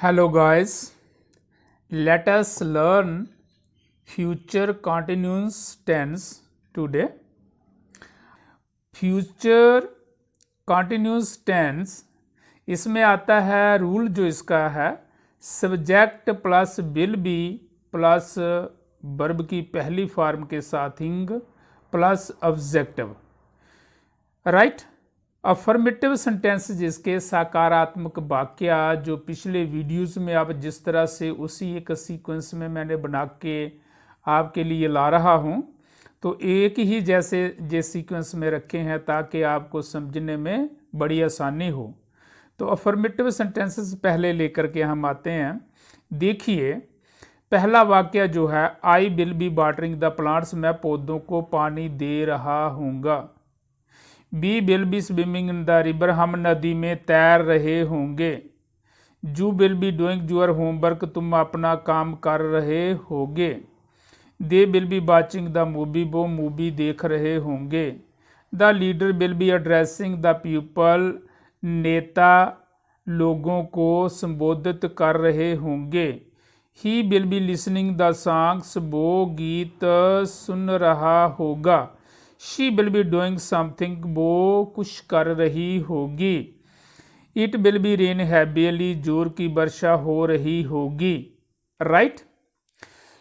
Hello guys, let us learn future continuous tense today. Future continuous tense इसमें आता है rule जो इसका है subject plus will be plus verb की पहली फॉर्म के साथ इंग plus objective right. Affirmative sentence जिसके सकारात्मक वाक्य जो पिछले वीडियोस में आप जिस तरह से उसी एक सीक्वेंस में मैंने बना के आपके लिए ला रहा हूं, तो एक ही जैसे सीक्वेंस में रखे हैं ताकि आपको समझने में बड़ी आसानी हो। तो अफर्मेटिव सेंटेंसेस पहले लेकर के हम आते हैं। देखिए पहला वाक्य जो है I will be watering the plants, मैं पौधों को पानी दे रहा हूँगा। We will be swimming in the river, हम नदी में तैर रहे होंगे। You will be doing your homework, तुम अपना काम कर रहे होगे। They will be watching the movie, वो मूवी देख रहे होंगे। The leader will be addressing the people, नेता लोगों को संबोधित कर रहे होंगे। He will be listening the songs, वो गीत सुन रहा होगा। She will be doing something, वो कुछ कर रही होगी। It will be rain heavily, जोर की वर्षा हो रही होगी। राइट।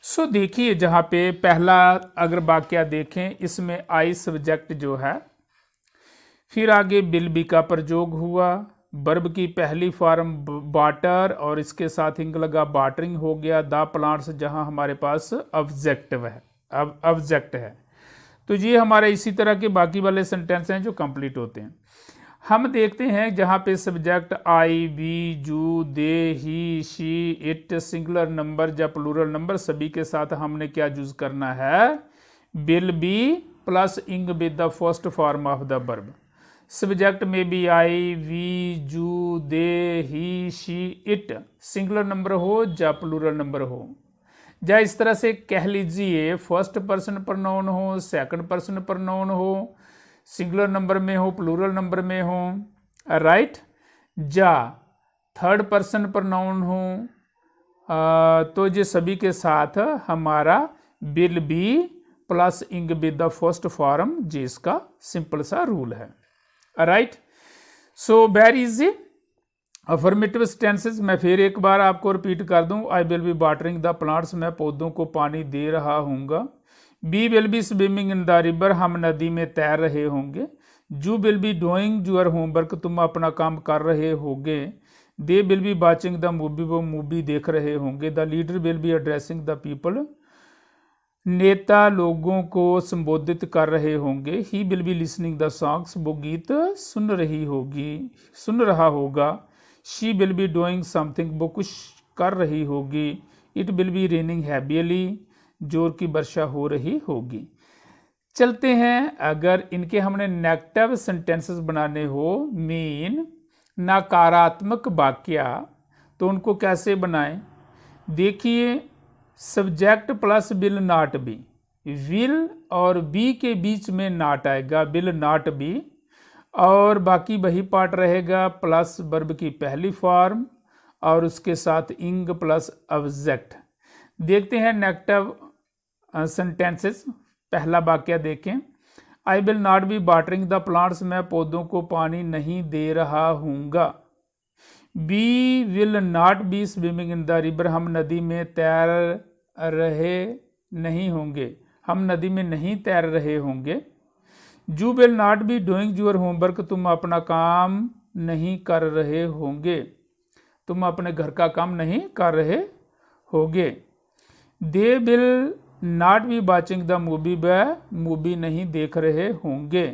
सो देखिए जहाँ पे पहला अगर वाक्य देखें इसमें आई सब्जेक्ट जो है, फिर आगे विल बी का प्रयोग हुआ, वर्ब की पहली फॉर्म वाटर और इसके साथ इंग लगा वाटरिंग हो गया। द प्लांट्स जहाँ हमारे पास ऑब्जेक्टिव है, अब ऑब्जेक्ट है। तो ये हमारे इसी तरह के बाकी वाले सेंटेंस हैं जो कंप्लीट होते हैं। हम देखते हैं जहाँ पे subject I, we, you, they, he, she, it, singular number या प्लूरल नंबर सभी के साथ हमने क्या यूज करना है, will be plus ing with the first form of the verb. Subject में भी I, we, you, they, he, she, it singular number हो या प्लूरल नंबर हो, या इस तरह से कह लीजिए फर्स्ट पर्सन प्रोनाउन हो, सेकंड पर्सन प्रोनाउन हो, सिंगुलर नंबर में हो, प्लूरल नंबर में हो, राइट, या थर्ड पर्सन प्रोनाउन हो, तो ये सभी के साथ हमारा will be plus ing with the first form, जिसका सिंपल सा रूल है। Right. So very easy affirmative tenses मैं फिर एक बार आपको रिपीट कर दूं। I will be watering the plants, मैं पौधों को पानी दे रहा हूँगा। We will be swimming in the river, हम नदी में तैर रहे होंगे। You will be doing your homework, तुम अपना काम कर रहे होगे। They will be watching the movie, वो मूवी देख रहे होंगे। The leader will be addressing the people, नेता लोगों को संबोधित कर रहे होंगे। He will be listening the songs, वो गीत सुन रहा होगा। She will be doing something, वो कुछ कर रही होगी। It will be raining heavily, जोर की वर्षा हो रही होगी। चलते हैं, अगर इनके हमने नेगेटिव सेंटेंसेस बनाने हो, मीन नकारात्मक वाक्य, तो उनको कैसे बनाएं। देखिए subject plus will not B, will और बी के बीच में नॉट आएगा, विल नॉट बी, और बाकी वही पार्ट रहेगा प्लस वर्ब की पहली फॉर्म और उसके साथ इंग प्लस ऑब्जेक्ट। देखते हैं नेगेटिव सेंटेंसेस। पहला वाक्य देखें, I will not be watering the plants, मैं पौधों को पानी नहीं दे रहा हूँगा। We will not be swimming in the river, हम नदी में तैर रहे नहीं होंगे, हम नदी में नहीं तैर रहे होंगे। You will not be doing your homework, तुम अपना काम नहीं कर रहे होंगे, तुम अपने घर का काम नहीं कर रहे होगे। They will not B watching the movie, वह मूवी नहीं देख रहे होंगे।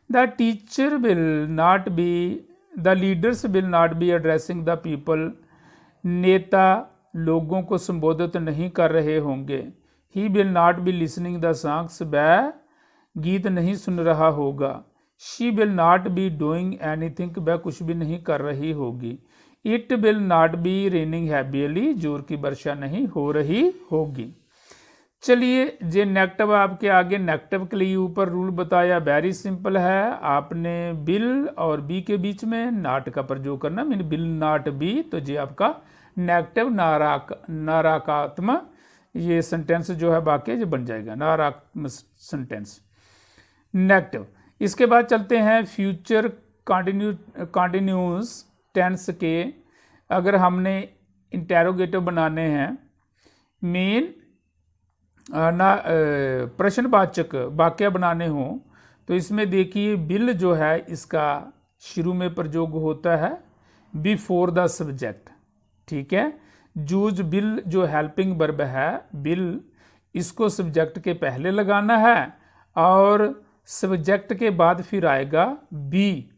The teacher will not B, the leaders will not B addressing the people, नेता लोगों को संबोधित नहीं कर रहे होंगे। He will not be listening the songs, वह गीत नहीं सुन रहा होगा। She will not be doing anything, वह कुछ भी नहीं कर रही होगी। It will not B raining heavily, जोर की वर्षा नहीं हो रही होगी। चलिए जे नेगेटिव आपके आगे नेगेटिव के लिए ऊपर रूल बताया, वेरी सिंपल है। आपने विल और बी के बीच में नॉट का प्रयोग करना, मीन विल नॉट बी, तो ये आपका नेगेटिव नकारात्मक ये सेंटेंस जो है वाक्य जो बन जाएगा नकारात्मक सेंटेंस नेगेटिव। इसके बाद चलते हैं फ्यूचर कंटिन्यूस टेंस के। अगर हमने इंटेरोगेटिव बनाने हैं मेन प्रश्नवाचक वाक्य बनाने हों तो इसमें देखिए विल जो है इसका शुरू में प्रयोग होता है बिफोर द सब्जेक्ट, ठीक है। यूज विल जो हेल्पिंग वर्ब है विल इसको सब्जेक्ट के पहले लगाना है और सब्जेक्ट के बाद फिर आएगा बी।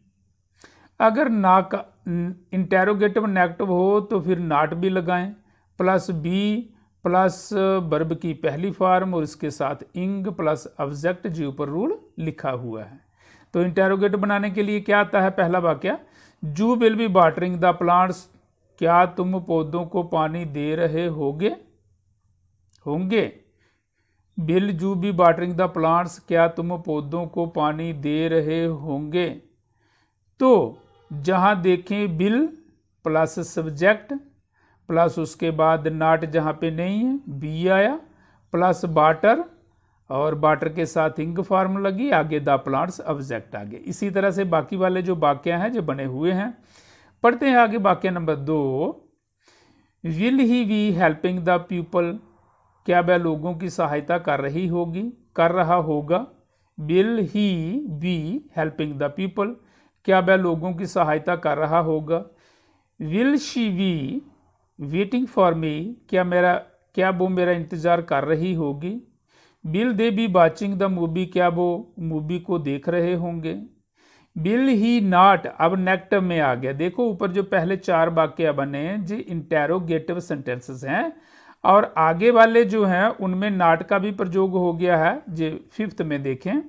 अगर ना का इंटेरोगेटिव नेगेटिव हो तो फिर नॉट भी लगाएं प्लस बी प्लस वर्ब की पहली फॉर्म और इसके साथ इंग प्लस ऑब्जेक्ट जी ऊपर रूल लिखा हुआ है। तो इंटेरोगेटिव बनाने के लिए क्या आता है पहला वाक्य, you will be watering the plants, क्या तुम पौधों को पानी दे रहे होंगे। Will you be watering the plants, क्या तुम पौधों को पानी दे रहे होंगे। तो जहाँ देखें विल प्लस सब्जेक्ट प्लस उसके बाद नॉट जहाँ पे नहीं है बी आया प्लस वाटर और वाटर के साथ इंग फॉर्म लगी आगे द प्लांट्स ऑब्जेक्ट आगे। इसी तरह से बाकी वाले जो वाक्य हैं जो बने हुए हैं पढ़ते हैं आगे। वाक्य number 2, will he be helping the people, क्या वह लोगों की सहायता कर रहा होगा। Will he be helping the people, क्या वह लोगों की सहायता कर रहा होगा। Will she be waiting for me, क्या वो मेरा इंतज़ार कर रही होगी। Will they B watching the movie, क्या वो मूवी को देख रहे होंगे। विल ही नॉट, अब नेगेटिव में आ गया। देखो ऊपर जो पहले 4 वाक्य बने जो इंटेरोगेटिव सेंटेंसेस हैं और आगे वाले जो हैं उनमें नॉट का भी प्रयोग हो गया है। जो 5th में देखें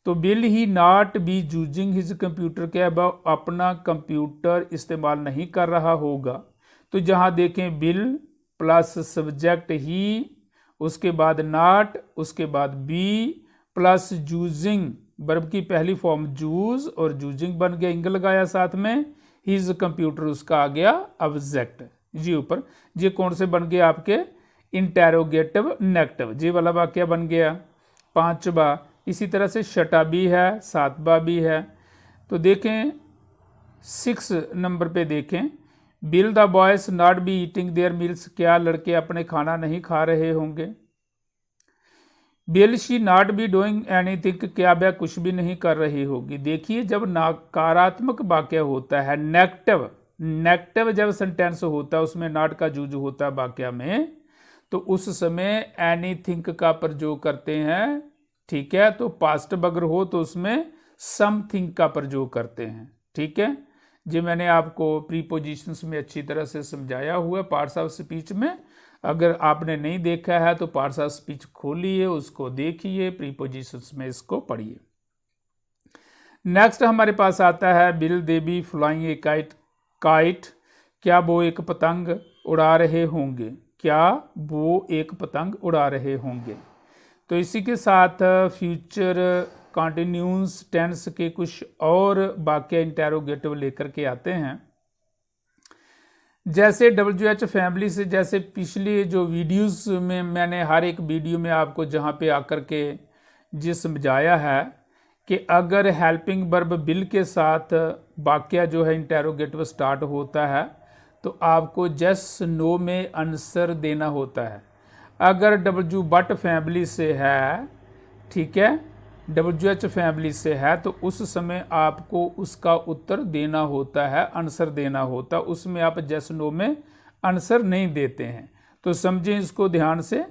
तो will he not be using his computer, क्या वह अपना कंप्यूटर इस्तेमाल नहीं कर रहा होगा। तो जहाँ देखें विल प्लस सब्जेक्ट ही उसके बाद नॉट उसके बाद बी प्लस यूजिंग वर्ब की पहली फॉर्म यूज और यूजिंग बन गया इंग लगाया साथ में हिज कंप्यूटर उसका आ गया ऑब्जेक्ट जी ऊपर। ये कौन से बन गए आपके इंटेरोगेटिव नेगेटिव, जी वाला वाक्य बन गया 5वां। इसी तरह से 6वां भी है 7वां भी है। तो देखें 6 नंबर पे देखें will the boys not be eating their meals, क्या लड़के अपने खाना नहीं खा रहे होंगे। Will she not be doing anything, क्या वह कुछ भी नहीं कर रही होगी। देखिए जब नकारात्मक वाक्य होता है नेगेटिव जब सेंटेंस होता है उसमें नॉट का यूज होता है वाक्य में तो उस समय एनीथिंग का प्रयोग करते हैं, ठीक है। तो पास्ट अगर हो तो उसमें समथिंग का प्रयोग करते हैं, ठीक है। जी मैंने आपको प्रीपोजिशंस में अच्छी तरह से समझाया हुआ पार्ट्स ऑफ स्पीच में। अगर आपने नहीं देखा है तो पार्ट्स ऑफ स्पीच खोलिए उसको देखिए प्रीपोजिशंस में इसको पढ़िए। नेक्स्ट हमारे पास आता है will they be flying A kite, क्या वो एक पतंग उड़ा रहे होंगे। तो इसी के साथ फ्यूचर कंटिन्यूस टेंस के कुछ और वाक्य इंटेरोगेटिव लेकर के आते हैं। जैसे WH फैमिली से, जैसे पिछली जो वीडियोस में मैंने हर एक वीडियो में आपको जहाँ पे आकर के ये समझाया है कि अगर हेल्पिंग वर्ब विल के साथ वाक्य जो है इंटेरोगेटिव स्टार्ट होता है तो आपको यस नो में आंसर देना होता है। अगर W बट फैमिली से है, ठीक है, WH फैमिली से है तो उस समय आपको उसका उत्तर देना होता है, आंसर देना होता है। उसमें आप यस नो में आंसर नहीं देते हैं। तो समझें इसको ध्यान से।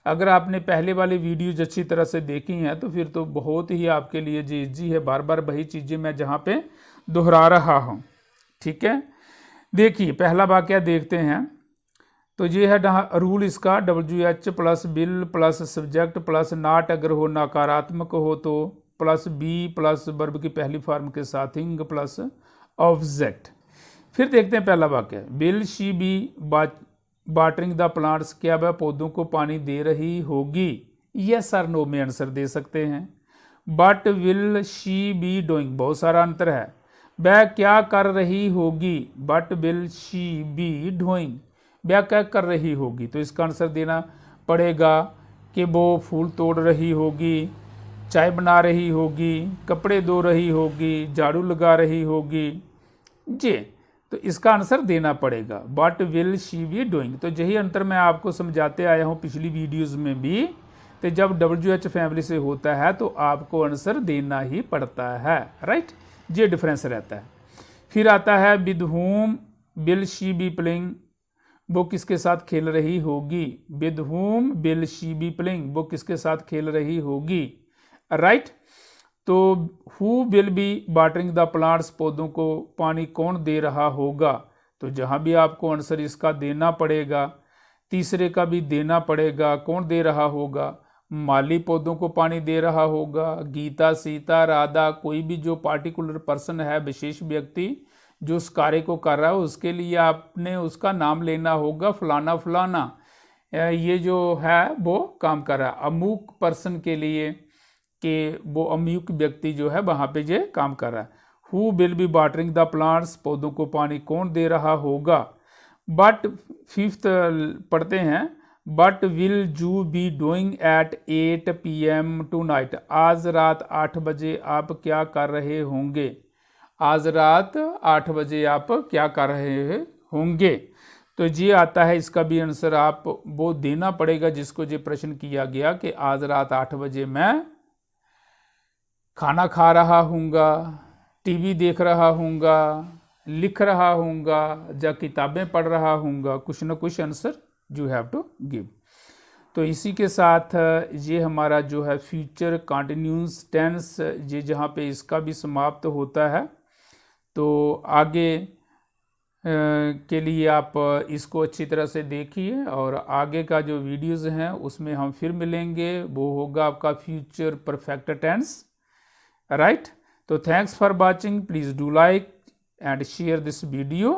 अगर आपने पहले वाली वीडियोज अच्छी तरह से देखी हैं तो फिर तो बहुत ही आपके लिए जी इजी है, बार बार वही चीज़ें मैं जहाँ पे दोहरा रहा हूँ, ठीक है। देखिए पहला वाक्य देखते हैं। तो ये है रूल इसका WH plus will plus subject plus not अगर हो नकारात्मक हो तो प्लस बी प्लस वर्ब की पहली फॉर्म के साथ इंग प्लस ऑब्जेक्ट। फिर देखते हैं पहला वाक्य, will she be watering the plants, क्या वह पौधों को पानी दे रही होगी। यस और नो में आंसर दे सकते हैं। But will she be doing, बहुत सारा अंतर है। वह क्या कर रही होगी, but will she be doing. वह क्या कर रही होगी, तो इसका आंसर देना पड़ेगा कि वो फूल तोड़ रही होगी, चाय बना रही होगी, कपड़े धो रही होगी, झाड़ू लगा रही होगी जी। तो इसका आंसर देना पड़ेगा what will she be doing. तो यही अंतर मैं आपको समझाते आया हूँ पिछली वीडियोस में भी। तो जब WH फैमिली से होता है तो आपको आंसर देना ही पड़ता है, राइट, ये डिफरेंस रहता है। फिर आता है with whom will she be playing, वो किसके साथ खेल रही होगी। With whom will she be playing, वो किसके साथ खेल रही होगी, राइट। तो who will be watering the plants, पौधों को पानी कौन दे रहा होगा। तो जहाँ भी आपको आंसर इसका देना पड़ेगा, तीसरे का भी देना पड़ेगा, कौन दे रहा होगा, माली पौधों को पानी दे रहा होगा, गीता, सीता, राधा, कोई भी जो पार्टिकुलर पर्सन है, विशेष व्यक्ति जो उस कार्य को कर रहा है, उसके लिए आपने उसका नाम लेना होगा, फलाना फलाना ये जो है वो काम कर रहा है। अमुक पर्सन के लिए कि वो अमुक व्यक्ति जो है वहाँ पे ये काम कर रहा है। Who will be watering the plants, पौधों को पानी कौन दे रहा होगा। बट फिफ्थ पढ़ते हैं, but will you be doing at 8 PM to-night, आज रात 8 बजे आप क्या कर रहे होंगे। आज रात 8 बजे आप क्या कर रहे होंगे। तो ये आता है, इसका भी आंसर आप वो देना पड़ेगा जिसको ये प्रश्न किया गया कि आज रात 8 बजे मैं खाना खा रहा हूँगा, टीवी देख रहा हूँगा, लिख रहा हूँगा या किताबें पढ़ रहा हूँगा, कुछ ना कुछ answer you have to give. तो इसी के साथ ये हमारा जो है फ्यूचर कंटिन्यूस टेंस ये जहाँ पे इसका भी समाप्त होता है। तो आगे के लिए आप इसको अच्छी तरह से देखिए और आगे का जो वीडियोस हैं उसमें हम फिर मिलेंगे, वो होगा आपका फ्यूचर परफेक्ट टेंस, राइट। तो thanks for watching, please do like and share this video.